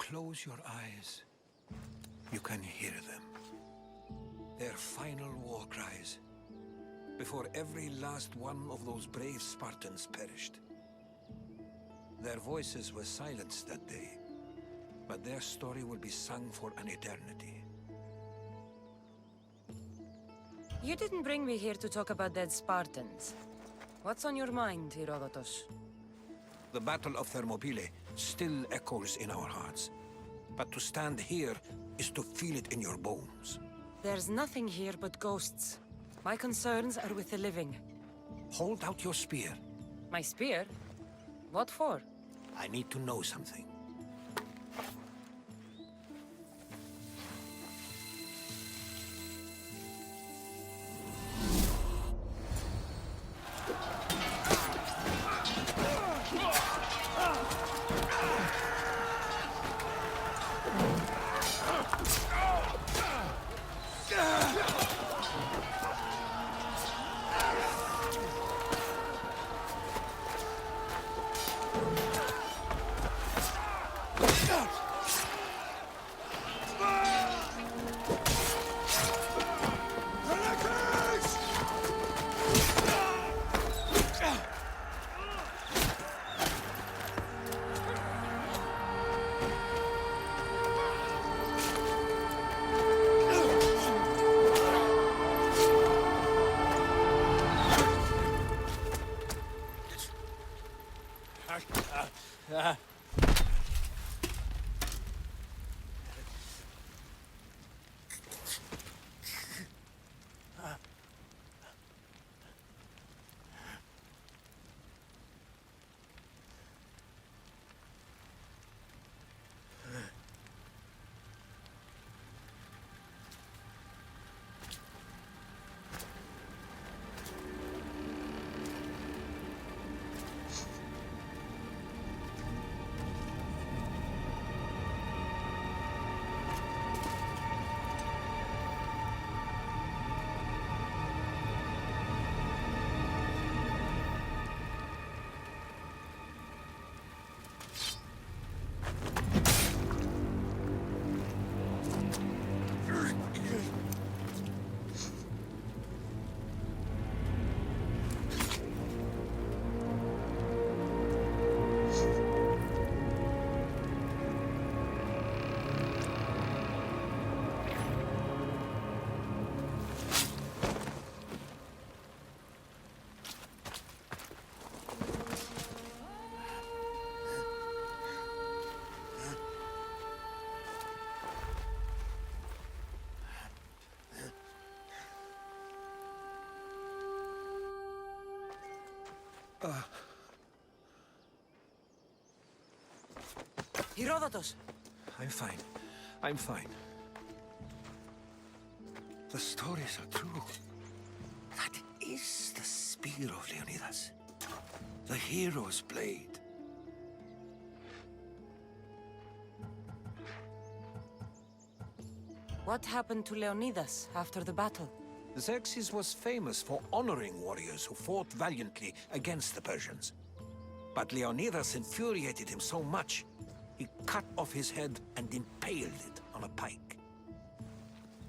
close your eyes, you can hear them. Their final war cries, before every last one of those brave Spartans perished. Their voices were silenced that day, but their story will be sung for an eternity. You didn't bring me here to talk about dead Spartans. What's on your mind, Herodotus? The Battle of Thermopylae still echoes in our hearts. But to stand here is to feel it in your bones. There's nothing here but ghosts. My concerns are with the living. Hold out your spear. My spear? What for? I need to know something. Herodotus! I'm fine. I'm fine. The stories are true. That is the spear of Leonidas. The hero's blade. What happened to Leonidas after the battle? Xerxes was famous for honoring warriors who fought valiantly against the Persians. But Leonidas infuriated him so much, he cut off his head and impaled it on a pike.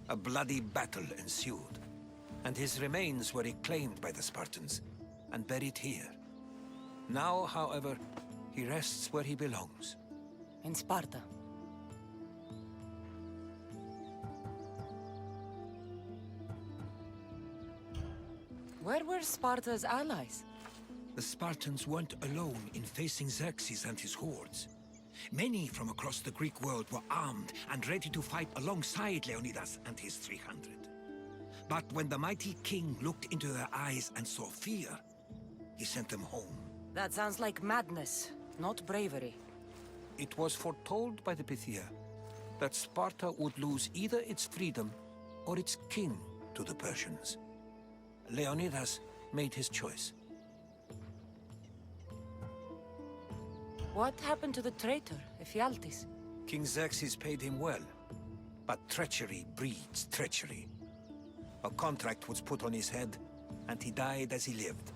A bloody battle ensued, and his remains were reclaimed by the Spartans and buried here. Now, however, he rests where he belongs. In Sparta. Where were Sparta's allies? The Spartans weren't alone in facing Xerxes and his hordes. Many from across the Greek world were armed and ready to fight alongside Leonidas and his 300. But when the mighty king looked into their eyes and saw fear, he sent them home. That sounds like madness, not bravery. It was foretold by the Pythia that Sparta would lose either its freedom or its king to the Persians. Leonidas made his choice. What happened to the traitor, Ephialtes? King Xerxes paid him well, but treachery breeds treachery. A contract was put on his head, and he died as he lived.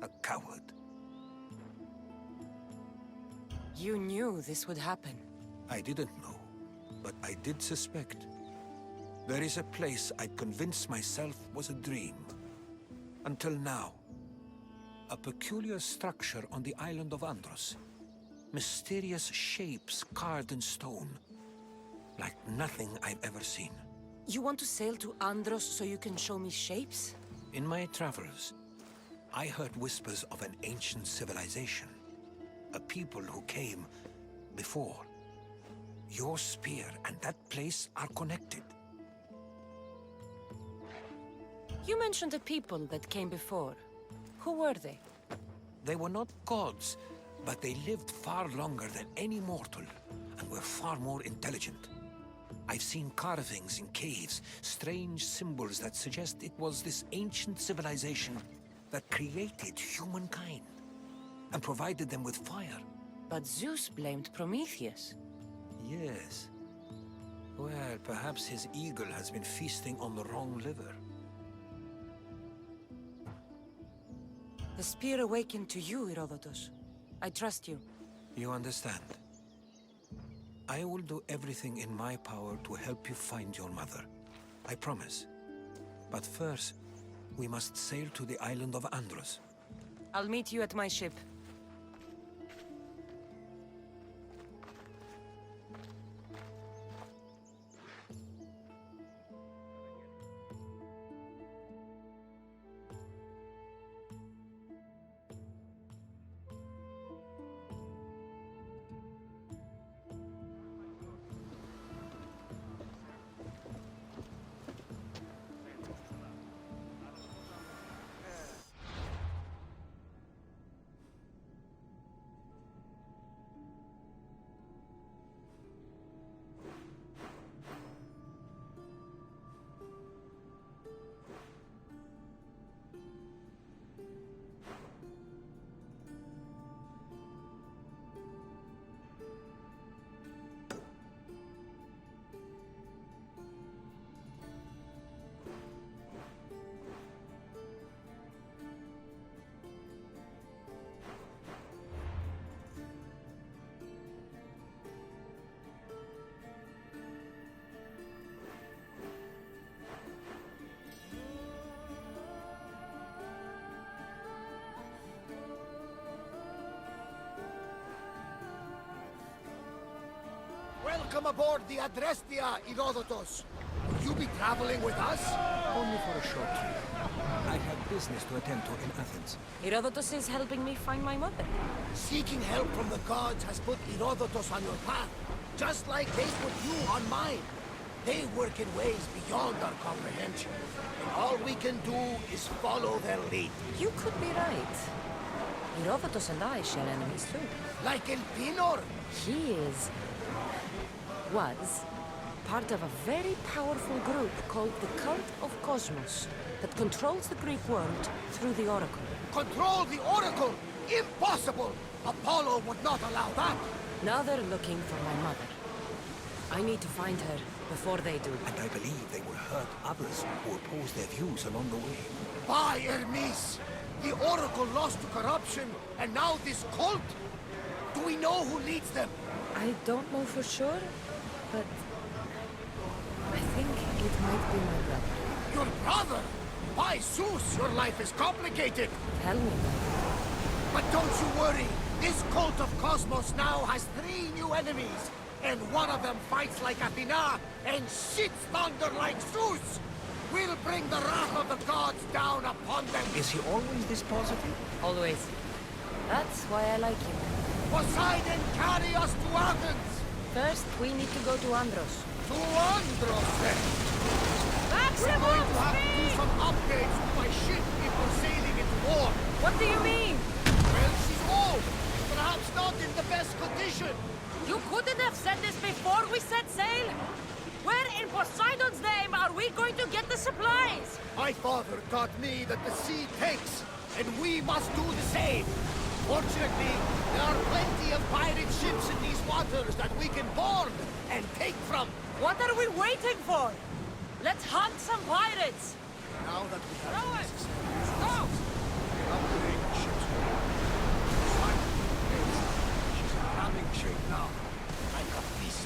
A coward. You knew this would happen. I didn't know, but I did suspect. There is a place I'd convinced myself was a dream. Until now. A peculiar structure on the island of Andros. Mysterious shapes carved in stone. Like nothing I've ever seen. You want to sail to Andros so you can show me shapes? In my travels, I heard whispers of an ancient civilization. A people who came before. Your spear and that place are connected. You mentioned a people that came before. Who were they? They were not gods, but they lived far longer than any mortal, and were far more intelligent. I've seen carvings in caves, strange symbols that suggest it was this ancient civilization that created humankind, and provided them with fire. But Zeus blamed Prometheus. Yes. Well, perhaps his eagle has been feasting on the wrong liver. The spear awakened to you, Herodotus. I trust you. You understand. I will do everything in my power to help you find your mother. I promise. But first, we must sail to the island of Andros. I'll meet you at my ship. Welcome aboard the Adrestia, Herodotus. Will you be traveling with us? Only for a short trip. I have business to attend to in Athens. Herodotus is helping me find my mother. Seeking help from the gods has put Herodotus on your path, just like they put you on mine. They work in ways beyond our comprehension, and all we can do is follow their lead. You could be right. Herodotus and I share enemies too. Like El Pinor. He was part of a very powerful group called the Cult of Cosmos that controls the Greek world through the Oracle. Control the Oracle! Impossible! Apollo would not allow that! Now they're looking for my mother. I need to find her before they do. And I believe they will hurt others who oppose their views along the way. By Hermes! The Oracle lost to corruption, and now this cult? Do we know who leads them? I don't know for sure, but I think it might be my brother. Your brother? By Zeus, your life is complicated. Tell me. But don't you worry. This cult of Cosmos now has 3 new enemies. And one of them fights like Athena and shits thunder like Zeus. We'll bring the wrath of the gods down upon them. Is he always this positive? Always. That's why I like you. Poseidon, carry us to Athens. First, we need to go to Andros. To Andros, then. We're going to have to do some upgrades to my ship before sailing into war. What do you mean? Well, she's old. Perhaps not in the best condition. You couldn't have said this before we set sail? Where in Poseidon's name are we going to get the supplies? My father taught me that the sea takes, and we must do the same. Fortunately, there are plenty of pirate ships in these waters that we can board and take from. What are we waiting for? Let's hunt some pirates! Now that we have Row the it! necessary Go! upgrade the ship's She's in ramming shape now, like a piece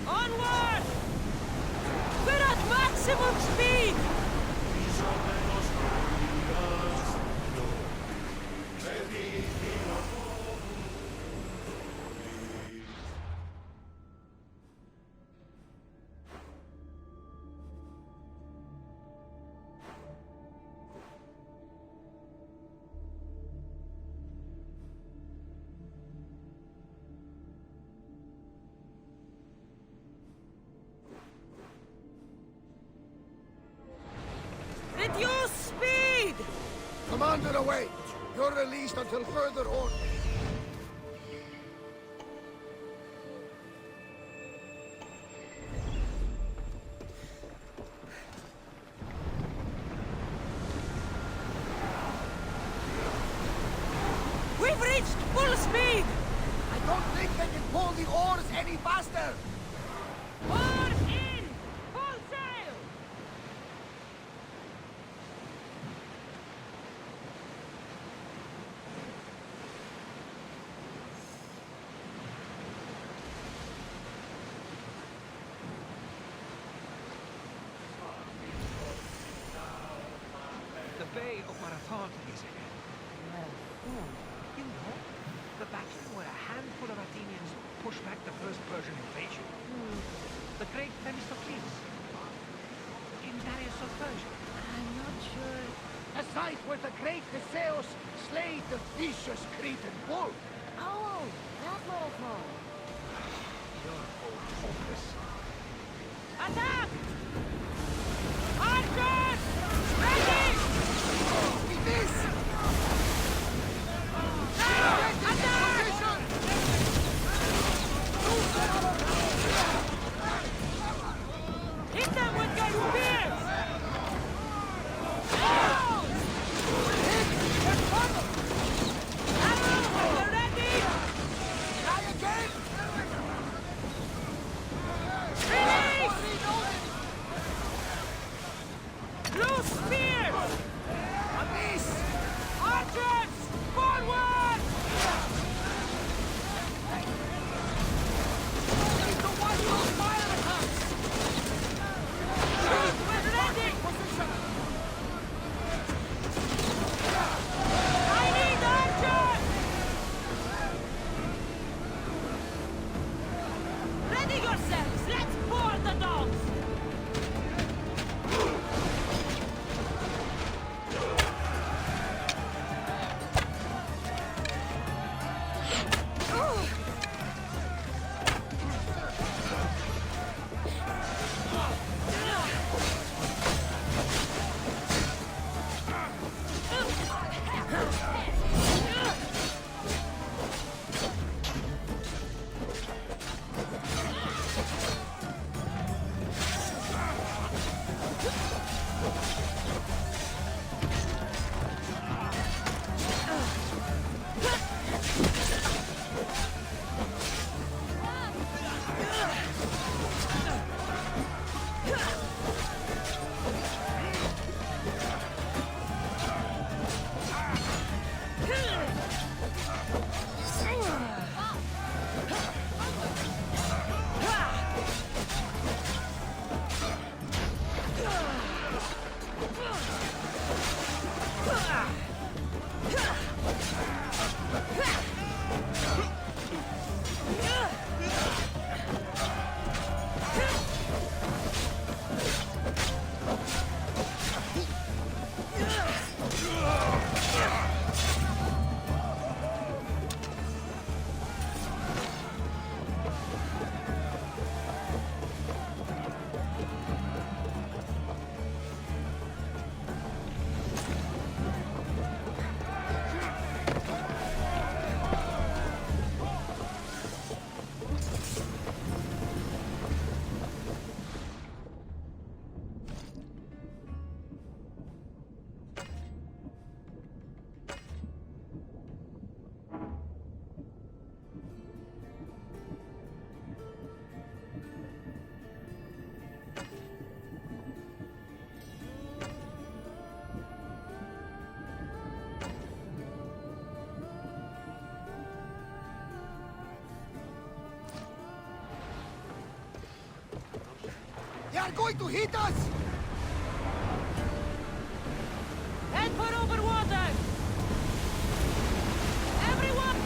Onward! We're at maximum speed! Reduce speed! Commander, await! You're released until further orders. We've reached full speed! I don't think they can pull the oars any faster! Oars in! Full sail! The Bay of Marathon is ahead. You know, the battle where a handful of Athenians pushed back the first Persian invasion. The great Themistocles. In Darius of Persia. I'm not sure. A sight where the great Theseus slayed the vicious Cretan bull. Oh, that marathon. You're old hopeless. Attack! Andros! Ready! We miss! Attack! Hit them with your spears! Arrows when you're ready! are going to hit us! Head for over water! Everyone!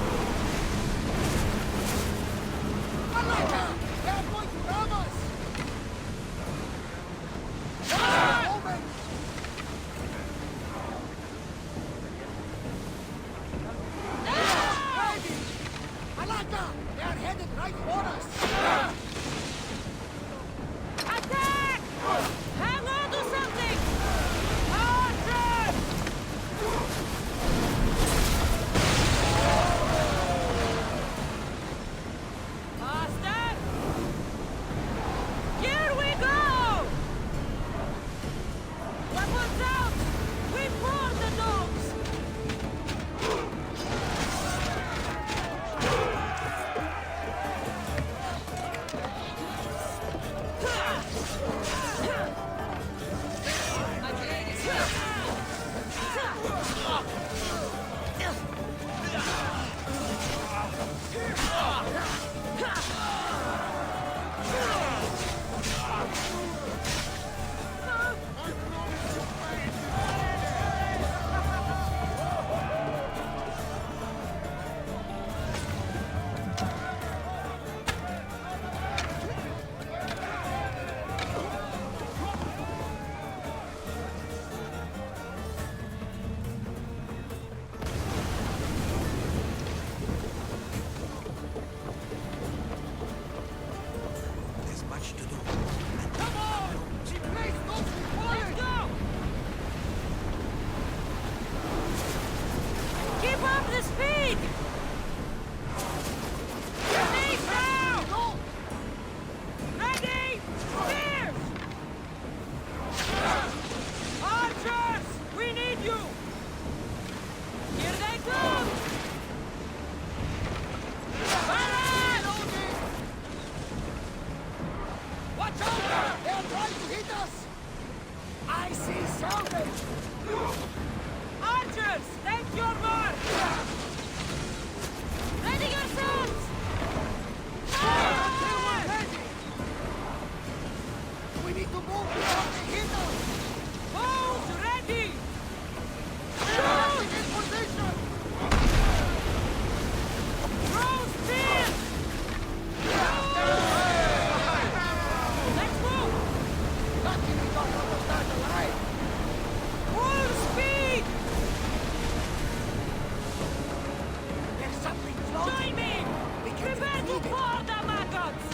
Malaka! They are going to ram us! Moment! Ready! Malaka! They are headed right for us! Attack! Hang on to something! Archer! Faster! Here we go! Weapons out! We pour the dogs! There's much to do. Come on! Replace those Let's go! Keep up the speed! Knees down! Go! Ready! Spears! Archers! We need you! Here they come! Fire! Watch out! They are trying to hit us! I see salvage! Archers! Take your mark! Ready yourselves! Fire! Ready! We need to move before they hit us! Bows ready! Shoot! In position! Throw spears! Let's move! Lucky we got out of that alive! Full speed! There's something floating! Join me! We can Prepare to defeat it! pour the maggots!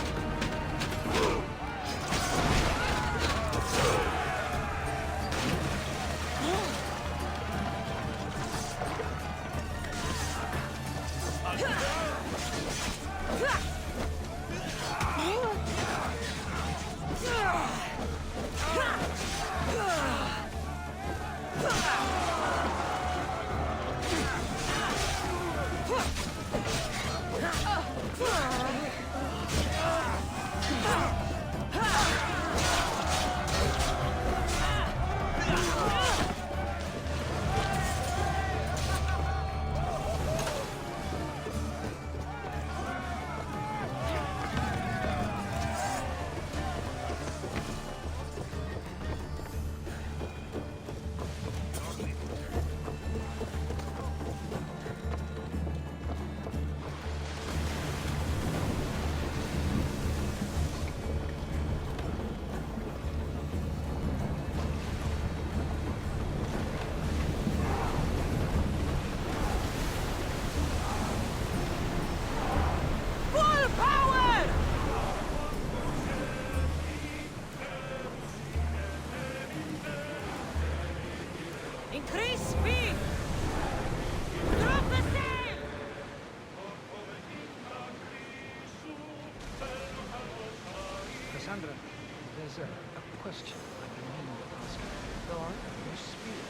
Full power! Increase speed! Drop the sail! Cassandra, there's a question I've been meaning to ask you. Go on. Your spear.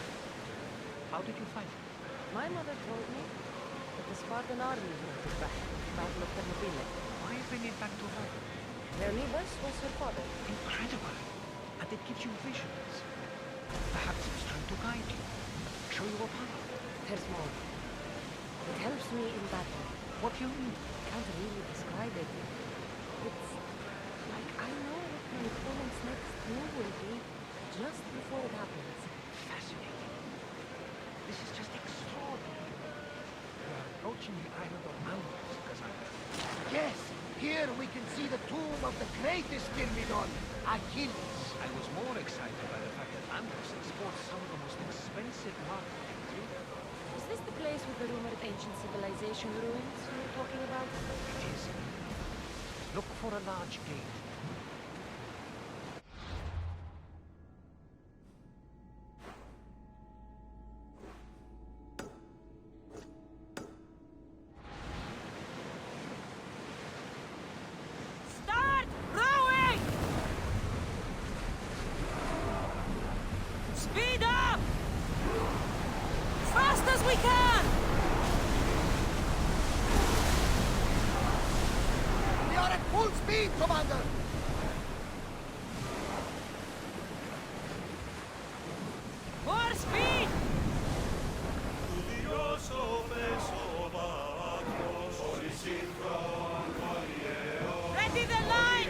How did you find it? My mother told me that the Spartan army brought it back at the Battle of Thermopylae. Why bring it back to her? Leonidas was her father. Incredible. And it gives you visions. Perhaps it's trying to guide you. Show you a path. There's more. It helps me in battle. What do you mean? I can't really describe it. It's like I know what my opponent's next move will be just before it happens. Fascinating. This is just extraordinary. We are approaching the island of Andros, Cassandra. Yes, here we can see the tomb of the greatest Myrmidon, Achilles. I was more excited by the fact that Andros exports some of the most expensive marble in Europe. Is this the place with the rumored ancient civilization ruins you were talking about? It is. Look for a large gate. Start rowing! Speed up! Fast as we can! We are at full speed, Commander! More speed! Ready the line!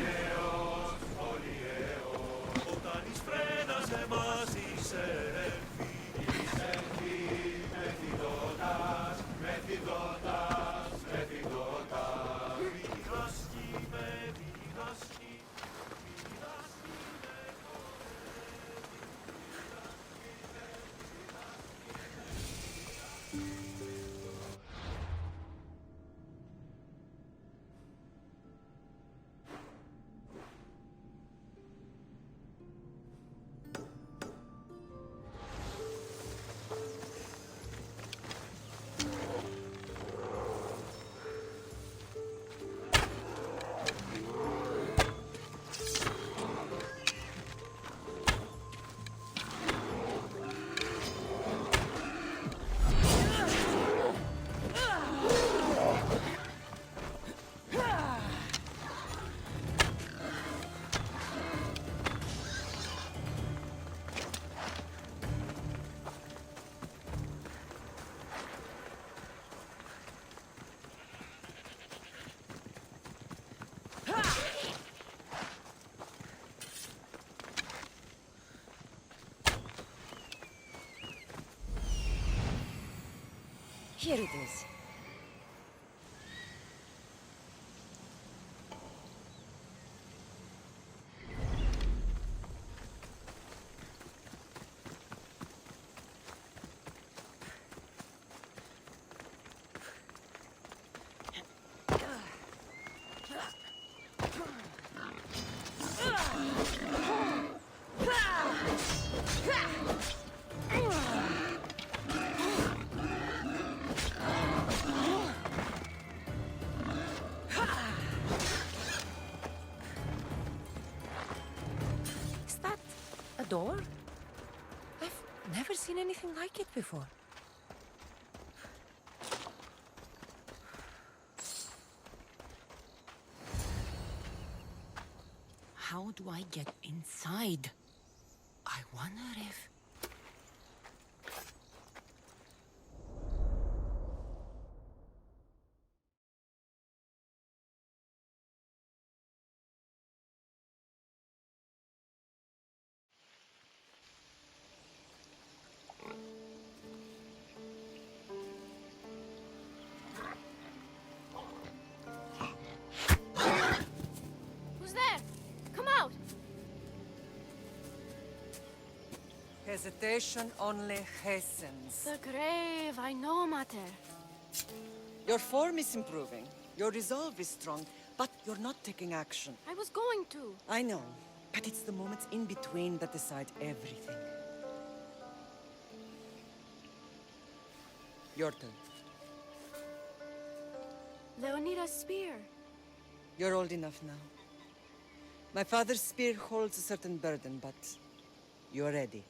Here it is. Is that a door? I've never seen anything like it before. How do I get inside? I wonder if... Who's there? Come out! Hesitation only hastens. The grave, I know, Mater. Your form is improving. Your resolve is strong, but you're not taking action. I was going to. I know, but it's the moments in between that decide everything. Your turn. Leonida's spear. You're old enough now. My father's spear holds a certain burden, but you're ready.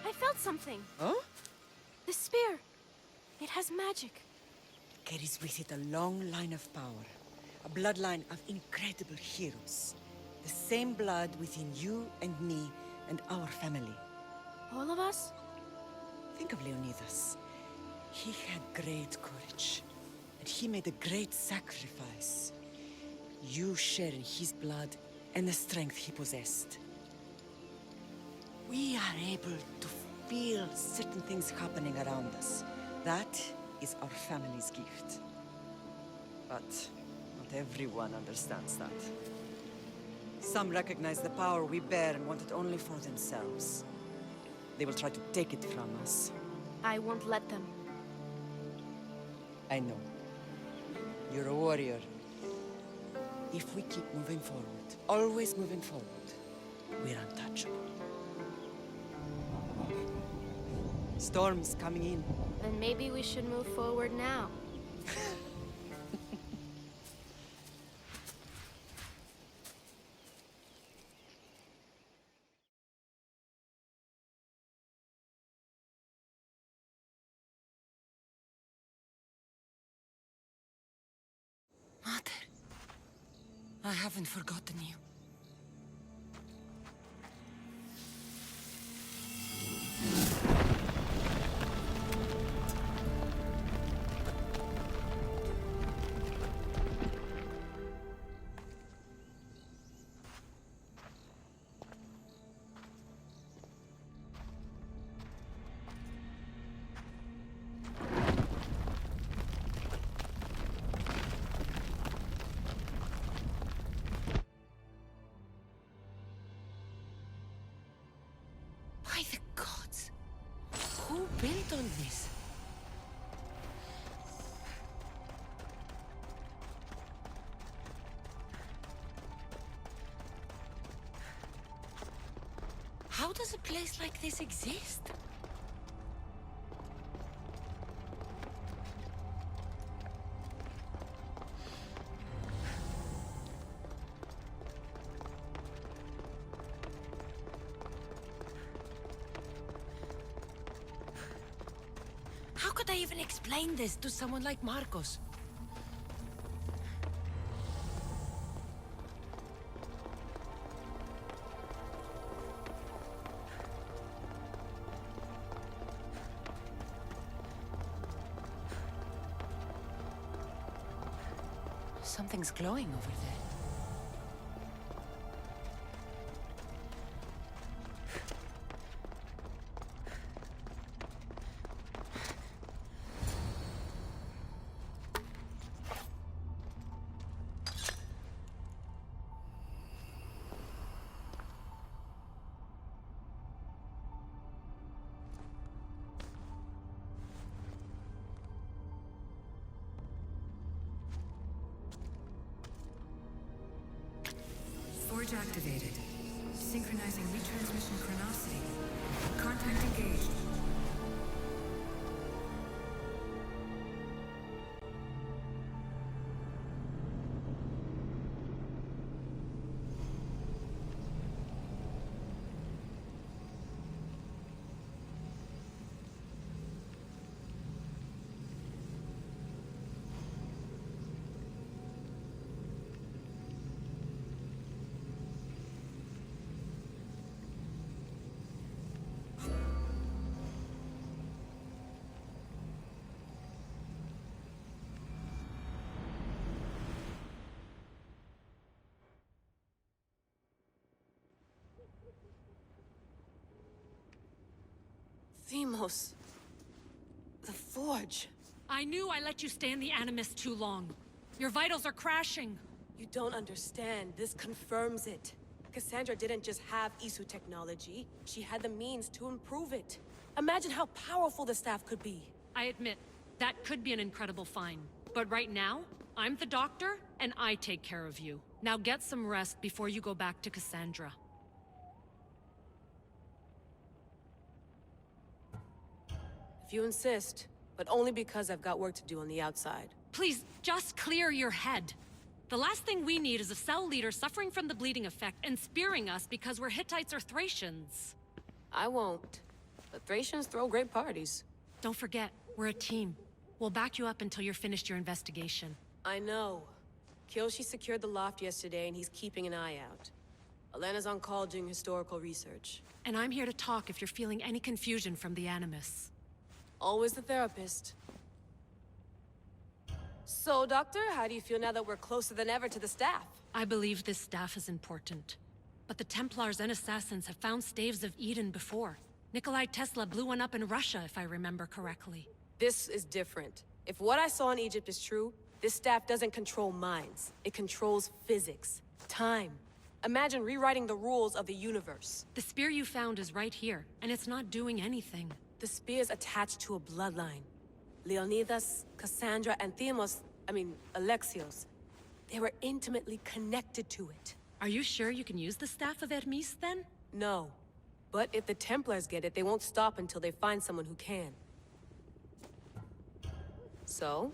I felt something. Huh? The spear. It has magic. Carries with it a long line of power. A bloodline of incredible heroes. The same blood within you and me and our family. All of us? Think of Leonidas. He had great courage, and he made a great sacrifice. You share in his blood and the strength he possessed. We are able to feel certain things happening around us. That is our family's gift. But not everyone understands that. Some recognize the power we bear and want it only for themselves. They will try to take it from us. I won't let them. I know. You're a warrior. If we keep moving forward, always moving forward, we're untouchable. Storm's coming in. Then maybe we should move forward now. Mother, I haven't forgotten you. By the gods! Who built all this? How does a place like this exist? How could I even explain this to someone like Marcos? Something's glowing over there. Forge activated. Synchronizing retransmission chronicity. Contact engaged. Themos. The Forge. I knew I let you stay in the Animus too long. Your vitals are crashing. You don't understand. This confirms it. Cassandra didn't just have Isu technology. She had the means to improve it. Imagine how powerful the staff could be. I admit, that could be an incredible find. But right now, I'm the doctor, and I take care of you. Now get some rest before you go back to Cassandra. If you insist, but only because I've got work to do on the outside. Please, just clear your head. The last thing we need is a cell leader suffering from the bleeding effect and spearing us because we're Hittites or Thracians. I won't. But Thracians throw great parties. Don't forget, we're a team. We'll back you up until you're finished your investigation. I know. Kiyoshi secured the loft yesterday and he's keeping an eye out. Elena's on call doing historical research. And I'm here to talk if you're feeling any confusion from the Animus. Always the therapist. So, Doctor, how do you feel now that we're closer than ever to the staff? I believe this staff is important. But the Templars and Assassins have found staves of Eden before. Nikolai Tesla blew one up in Russia, if I remember correctly. This is different. If what I saw in Egypt is true, this staff doesn't control minds. It controls physics, time. Imagine rewriting the rules of the universe. The spear you found is right here, and it's not doing anything. The spear's attached to a bloodline. Leonidas, Cassandra, and Alexios. They were intimately connected to it. Are you sure you can use the Staff of Hermes, then? No. But if the Templars get it, they won't stop until they find someone who can. So,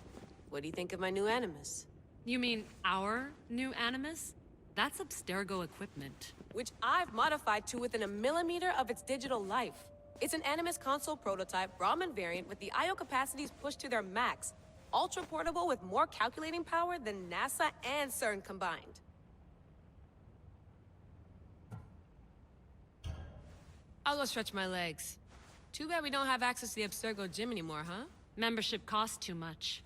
what do you think of my new Animus? You mean our new Animus? That's Abstergo equipment. Which I've modified to within a millimeter of its digital life. It's an Animus console prototype, Brahmin variant with the I/O capacities pushed to their max. Ultra portable with more calculating power than NASA and CERN combined. I'll go stretch my legs. Too bad we don't have access to the Abstergo gym anymore, huh? Membership costs too much.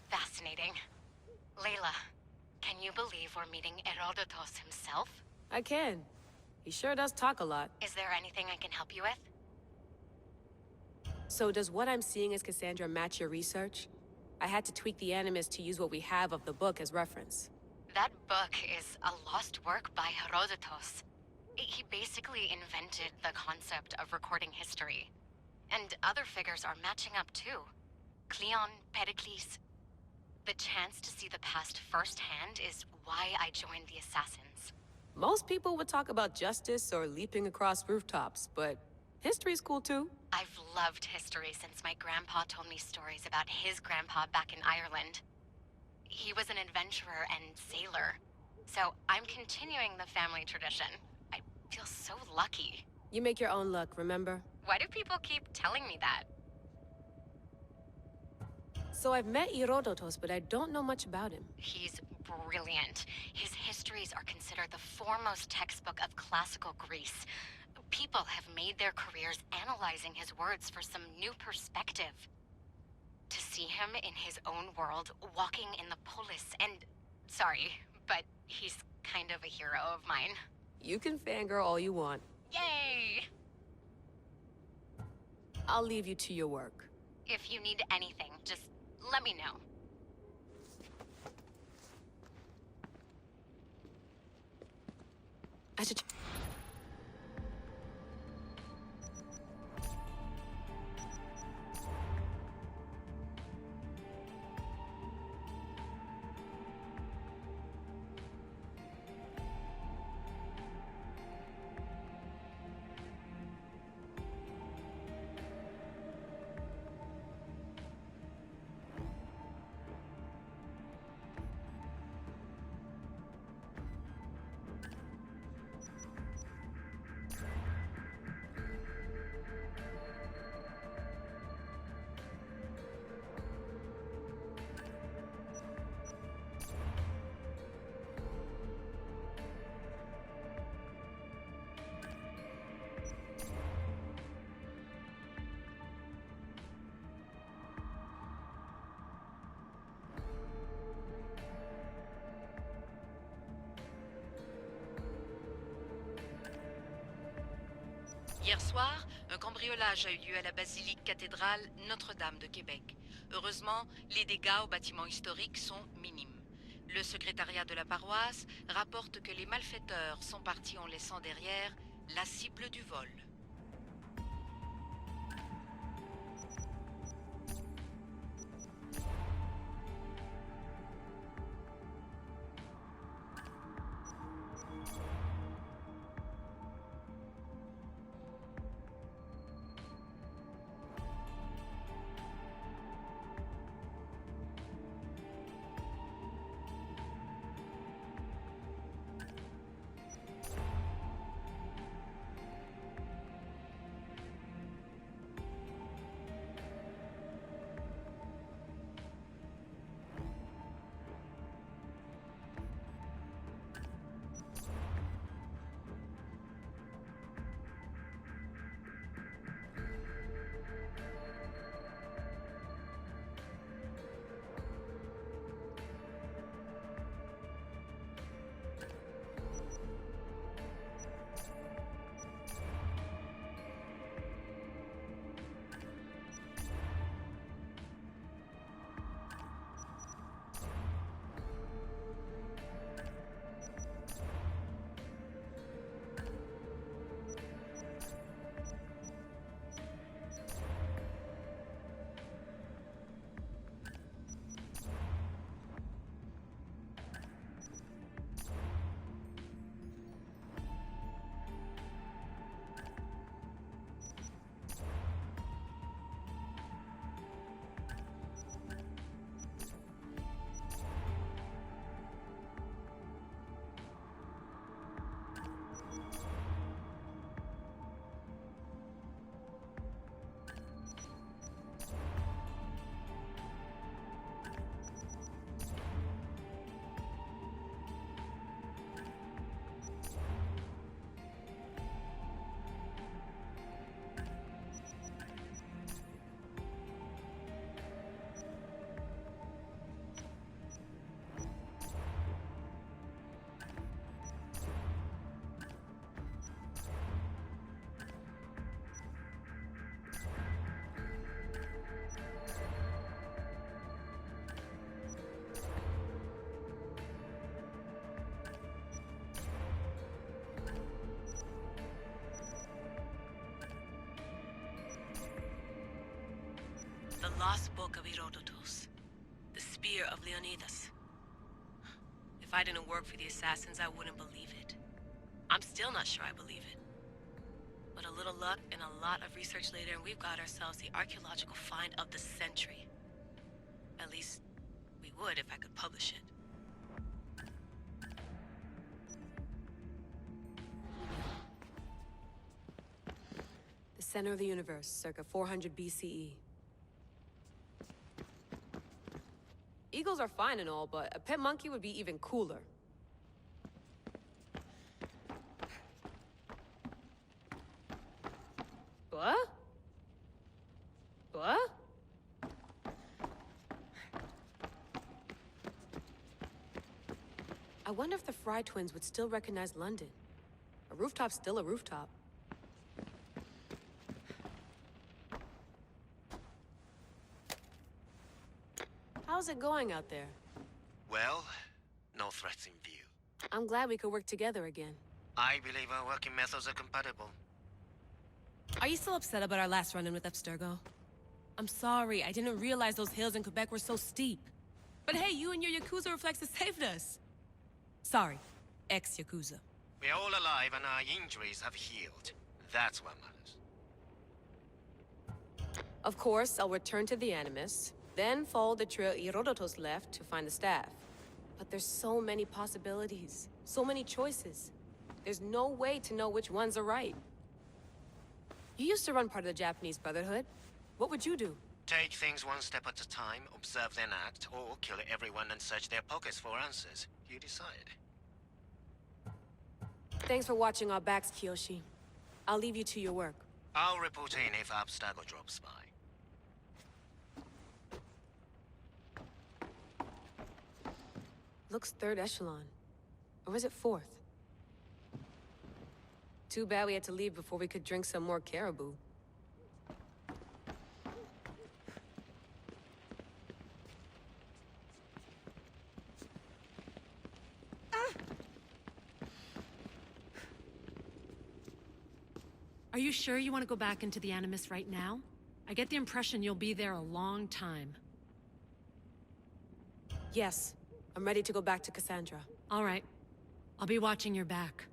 Fascinating. Layla, can you believe we're meeting Herodotus himself? I can. He sure does talk a lot. Is there anything I can help you with? So does what I'm seeing as Cassandra match your research? I had to tweak the Animus to use what we have of the book as reference. That book is a lost work by Herodotus. He basically invented the concept of recording history. And other figures are matching up too. Cleon, Pericles. The chance to see the past firsthand is why I joined the Assassins. Most people would talk about justice or leaping across rooftops, but history's cool too. I've loved history since my grandpa told me stories about his grandpa back in Ireland. He was an adventurer and sailor, so I'm continuing the family tradition. I feel so lucky. You make your own luck, remember? Why do people keep telling me that? So I've met Herodotus, but I don't know much about him. He's brilliant. His histories are considered the foremost textbook of classical Greece. People have made their careers analyzing his words for some new perspective. To see him in his own world, walking in the polis, and... Sorry, but he's kind of a hero of mine. You can fangirl all you want. Yay! I'll leave you to your work. If you need anything, just let me know. I should... Hier soir, un cambriolage a eu lieu à la basilique cathédrale Notre-Dame de Québec. Heureusement, les dégâts au bâtiment historique sont minimes. Le secrétariat de la paroisse rapporte que les malfaiteurs sont partis en laissant derrière la cible du vol. lost book of Herodotus. The spear of Leonidas. If I didn't work for the assassins, I wouldn't believe it. I'm still not sure I believe it. But a little luck and a lot of research later, and we've got ourselves the archaeological find of the century. At least, we would if I could publish it. The center of the universe, circa 400 BCE. Eagles are fine and all, but a pet monkey would be even cooler. What? What? I wonder if the Fry twins would still recognize London. A rooftop's still a rooftop. How's it going out there? Well, no threats in view. I'm glad we could work together again. I believe our working methods are compatible. Are you still upset about our last run-in with Abstergo? I'm sorry, I didn't realize those hills in Quebec were so steep. But hey, you and your Yakuza reflexes saved us. Sorry, ex-Yakuza. We're all alive and our injuries have healed. That's what matters. Of course, I'll return to the Animus, then follow the trail Herodotus left to find the staff. But there's so many possibilities, so many choices. There's no way to know which ones are right. You used to run part of the Japanese Brotherhood. What would you do? Take things one step at a time, observe then act, or kill everyone and search their pockets for answers. You decide. Thanks for watching our backs, Kiyoshi. I'll leave you to your work. I'll report in if Abstergo drops by. Looks third echelon. Or was it fourth? Too bad we had to leave before we could drink some more caribou. Are you sure you want to go back into the Animus right now? I get the impression you'll be there a long time. Yes, I'm ready to go back to Cassandra. All right. I'll be watching your back.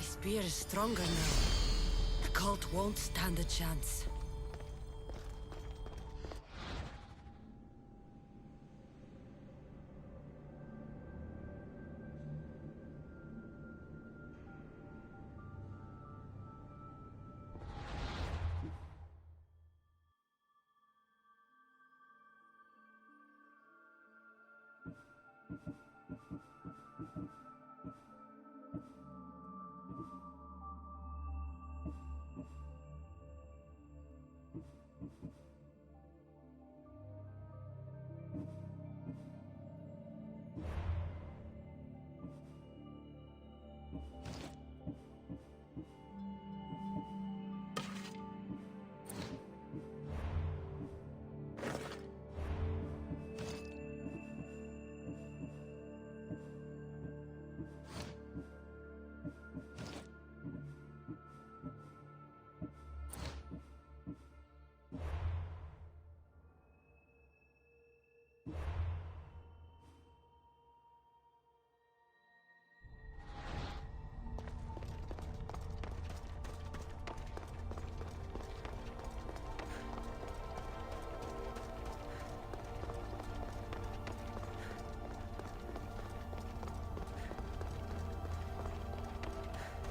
My spear is stronger now. The cult won't stand a chance.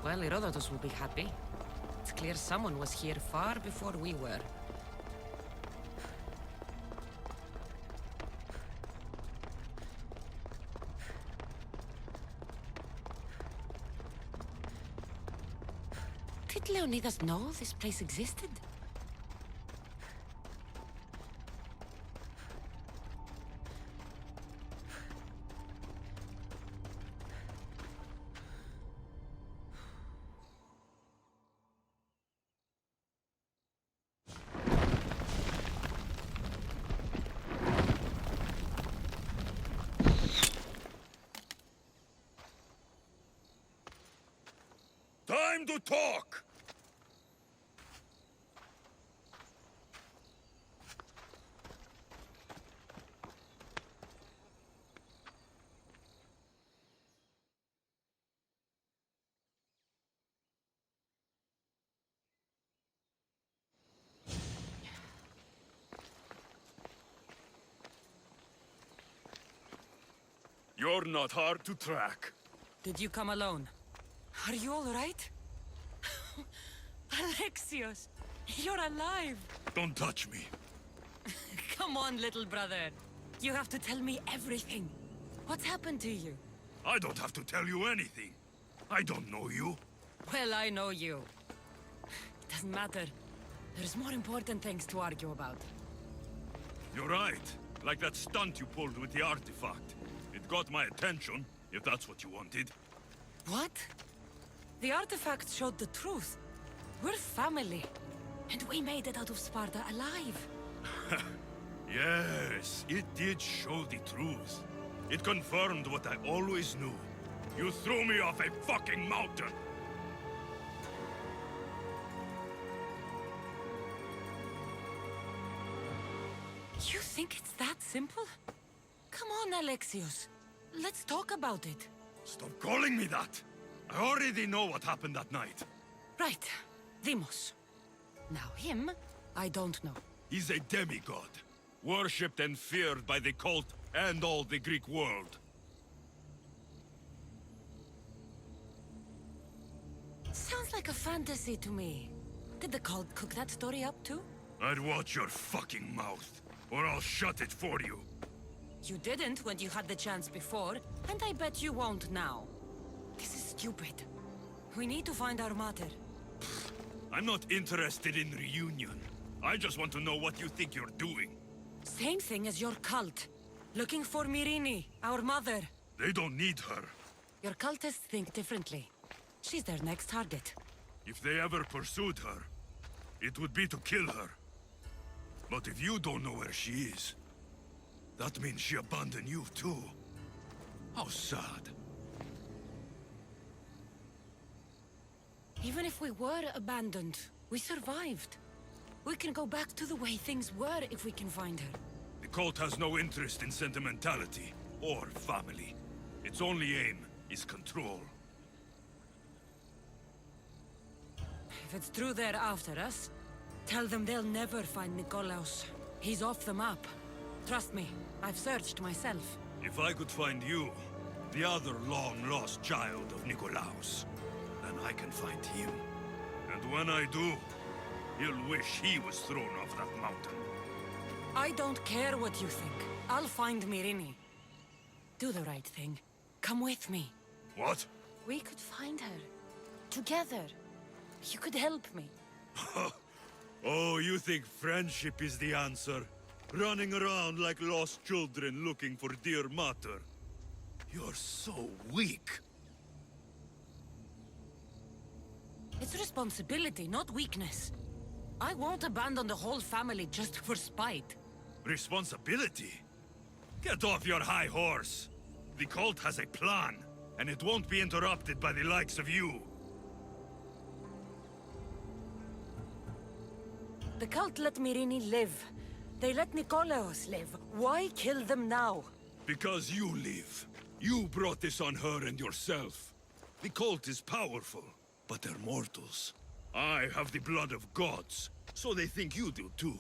Well, Herodotus will be happy. It's clear someone was here far before we were. Did Leonidas know this place existed? Time to talk! You're not hard to track. Did you come alone? Are you all right? Alexios, you're alive! Don't touch me. Come on, little brother. You have to tell me everything. What's happened to you? I don't have to tell you anything. I don't know you. Well, I know you. It doesn't matter. There's more important things to argue about. You're right. Like that stunt you pulled with the artifact. It got my attention, if that's what you wanted. What? The artifact showed the truth. We're family. And we made it out of Sparta alive. Yes, it did show the truth. It confirmed what I always knew. You threw me off a fucking mountain! You think it's that simple? Come on, Alexios. Let's talk about it. Stop calling me that! I already know what happened that night. Right. Deimos. Now him, I don't know. He's a demigod. Worshipped and feared by the cult and all the Greek world. Sounds like a fantasy to me. Did the cult cook that story up too? I'd watch your fucking mouth, or I'll shut it for you. You didn't when you had the chance before, and I bet you won't now. This is stupid. We need to find our mother. I'm not interested in reunion. I just want to know what you think you're doing. Same thing as your cult. Looking for Myrrine, our mother. They don't need her. Your cultists think differently. She's their next target. If they ever pursued her, it would be to kill her. But if you don't know where she is, that means she abandoned you too. How sad. Even if we were abandoned, we survived. We can go back to the way things were if we can find her. The cult has no interest in sentimentality or family. Its only aim is control. If it's true they're after us, tell them they'll never find Nikolaos. He's off the map. Trust me, I've searched myself. If I could find you, the other long-lost child of Nikolaos, then I can find him. And when I do, he'll wish he was thrown off that mountain. I don't care what you think. I'll find Myrrine. Do the right thing. Come with me. What? We could find her. Together. You could help me. Oh, you think friendship is the answer? Running around like lost children looking for dear mater. You're so weak. It's responsibility, not weakness. I won't abandon the whole family just for spite. Responsibility? Get off your high horse. The cult has a plan, and it won't be interrupted by the likes of you. The cult let Myrrine live. They let Nikolaos live. Why kill them now? Because you live. You brought this on her and yourself. The cult is powerful, but they're mortals. I have the blood of gods, so they think you do too.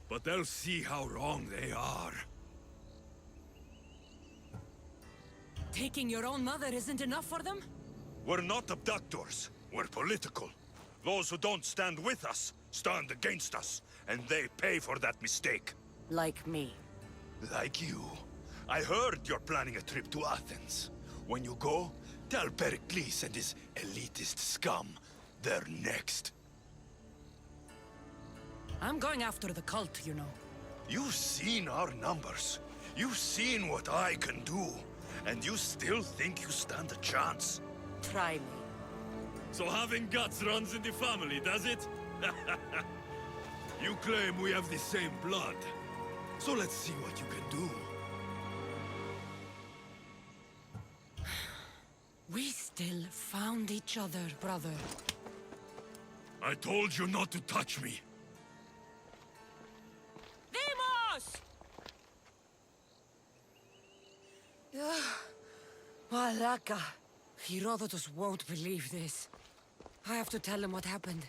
But they'll see how wrong they are. Taking your own mother isn't enough for them? We're not abductors. We're political. Those who don't stand with us, stand against us. And they pay for that mistake. Like me. Like you. I heard you're planning a trip to Athens. When you go, tell Pericles and his elitist scum they're next. I'm going after the cult, you know. You've seen our numbers. You've seen what I can do. And you still think you stand a chance? Try me. So having guts runs in the family, does it? You claim we have the same blood. So let's see what you can do. We still found each other, brother. I told you not to touch me. Demos! Malaka. Herodotus won't believe this. I have to tell him what happened.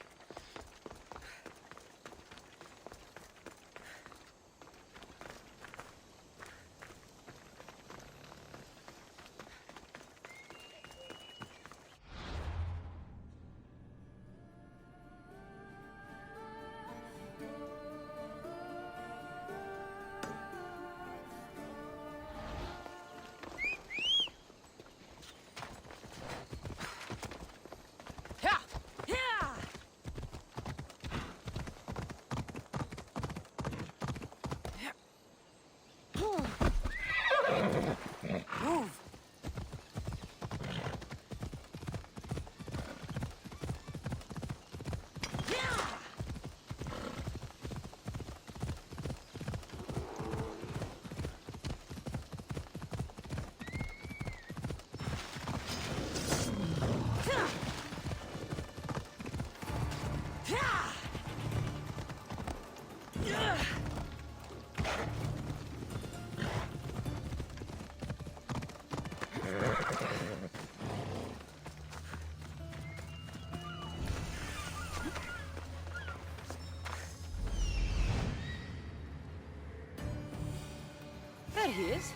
There he is.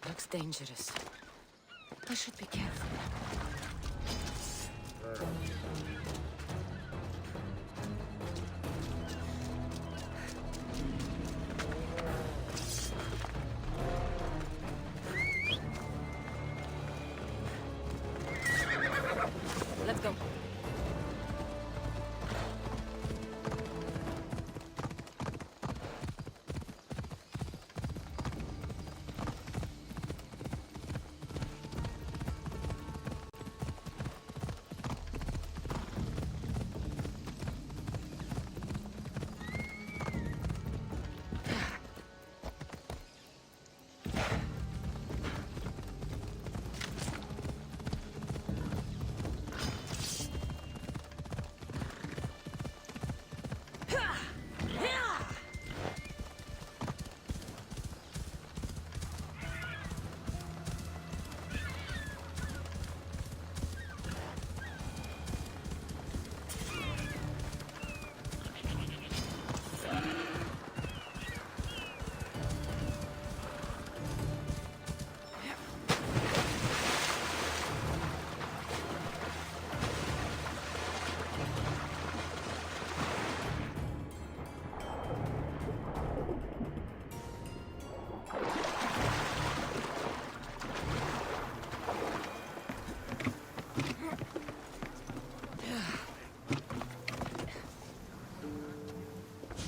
Looks dangerous. I should be careful. Let's go.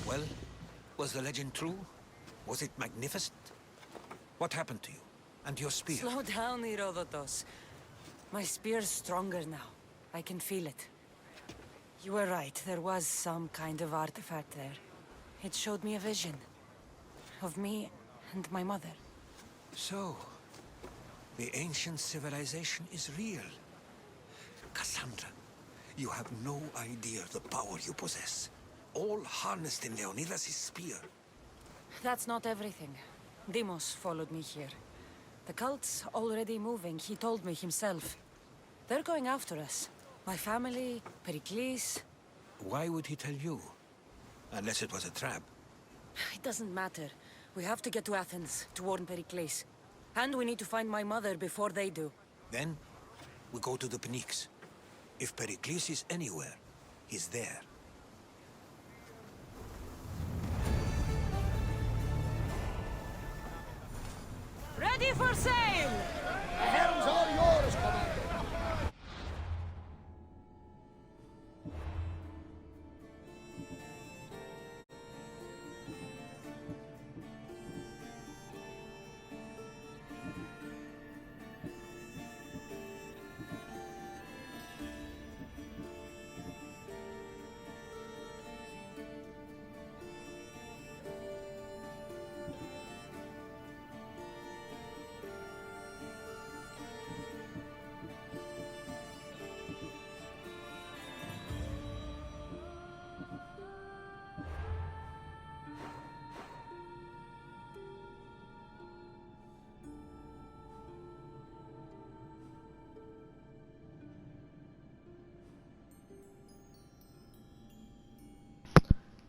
Well, was the legend true? Was it magnificent? What happened to you? And your spear? Slow down, Herodotus. My spear's stronger now. I can feel it. You were right. There was some kind of artifact there. It showed me a vision. Of me and my mother. So, the ancient civilization is real. Cassandra, You have no idea the power you possess. All harnessed in Leonidas' spear. That's not everything. Deimos followed me here. The cult's already moving, he told me himself. They're going after us. My family, Pericles. Why would he tell you? Unless it was a trap. It doesn't matter. We have to get to Athens to warn Pericles. And we need to find my mother before they do. Then, we go to the Pnyx. If Pericles is anywhere, he's there. Ready for sail! The helm's all yours, Commander.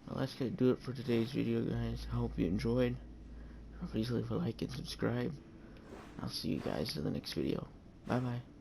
Well, that's gonna do it for today's video, guys. I hope you enjoyed. Please leave a like and subscribe. I'll see you guys in the next video. Bye bye.